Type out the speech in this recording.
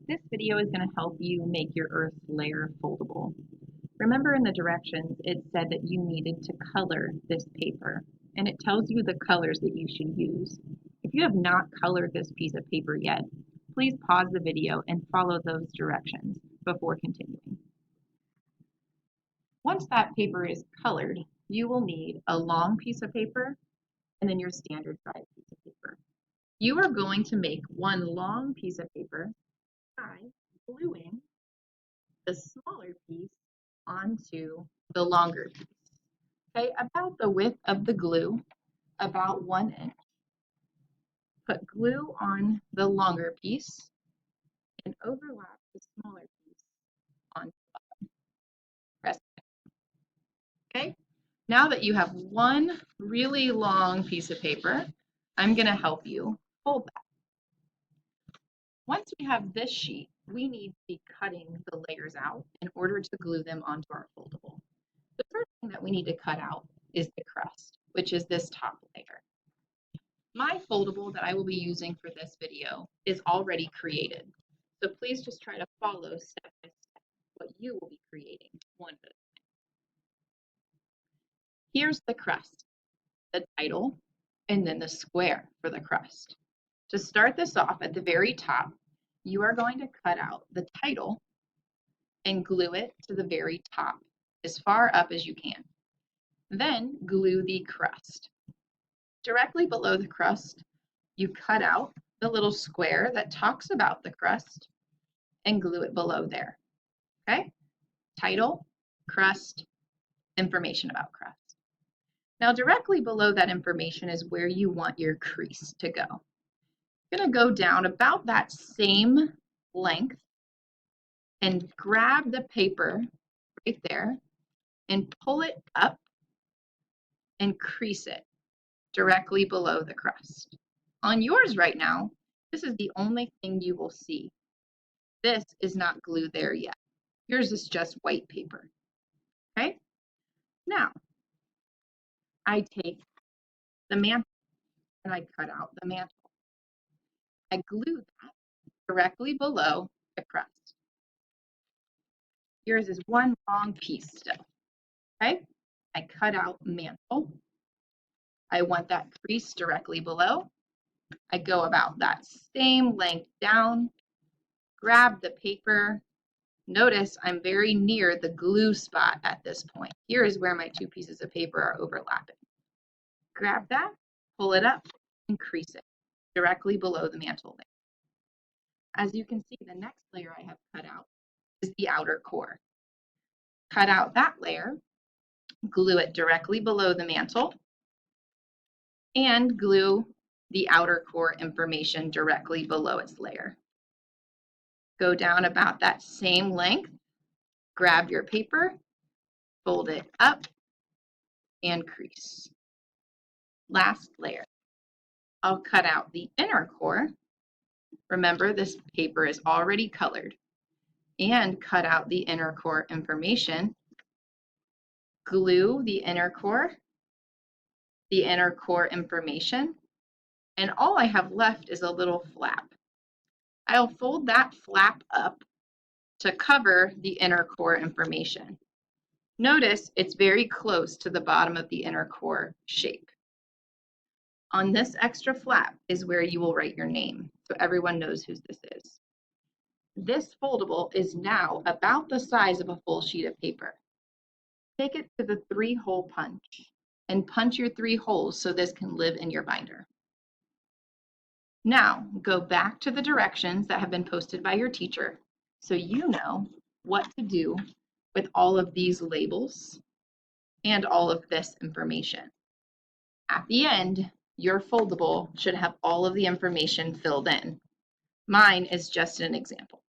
This video is going to help you make your earth layer foldable. Remember in the directions it said that you needed to color this paper, and it tells you the colors that you should use. If you have not colored this piece of paper yet, please pause the video and follow those directions before continuing. Once that paper is colored, you will need a long piece of paper and then your standard size piece of paper. You are going to make one long piece of paper by gluing the smaller piece onto the longer piece. Okay, about the width of the glue, about 1 inch. Put glue on the longer piece and overlap the smaller piece onto the bottom. Press it. Okay, now that you have one really long piece of paper, I'm going to help you fold that. Once we have this sheet, we need to be cutting the layers out in order to glue them onto our foldable. The first thing that we need to cut out is the crust, which is this top layer. My foldable that I will be using for this video is already created, so please just try to follow step by step what you will be creating one at a time. Here's the crust, the title, and then the square for the crust. To start this off at the very top, you are going to cut out the title and glue it to the very top, as far up as you can. Then glue the crust. Directly below the crust, you cut out the little square that talks about the crust and glue it below there. Okay? Title, crust, information about crust. Now directly below that information is where you want your crease to go. You're going to go down about that same length and grab the paper right there and pull it up and crease it directly below the crust. On yours right now, this is the only thing you will see. This is not glue there yet. Yours is just white paper. Okay? Now, I take the mantle and I cut out the mantle. I glue that directly below the crust. Yours is one long piece still. Okay? I cut out mantle. I want that crease directly below. I go about that same length down, grab the paper. Notice I'm very near the glue spot at this point. Here is where my two pieces of paper are overlapping. Grab that, pull it up, and crease it directly below the mantle layer. As you can see, the next layer I have cut out is the outer core. Cut out that layer, glue it directly below the mantle, and glue the outer core information directly below its layer. Go down about that same length, grab your paper, fold it up, and crease. Last layer. I'll cut out the inner core. Remember, this paper is already colored. And cut out the inner core information. Glue the inner core information, and all I have left is a little flap. I'll fold that flap up to cover the inner core information. Notice it's very close to the bottom of the inner core shape. On this extra flap is where you will write your name, so everyone knows whose this is. This foldable is now about the size of a full sheet of paper. Take it to the 3-hole punch and punch your 3 holes so this can live in your binder. Now go back to the directions that have been posted by your teacher so you know what to do with all of these labels and all of this information. At the end, your foldable should have all of the information filled in. Mine is just an example.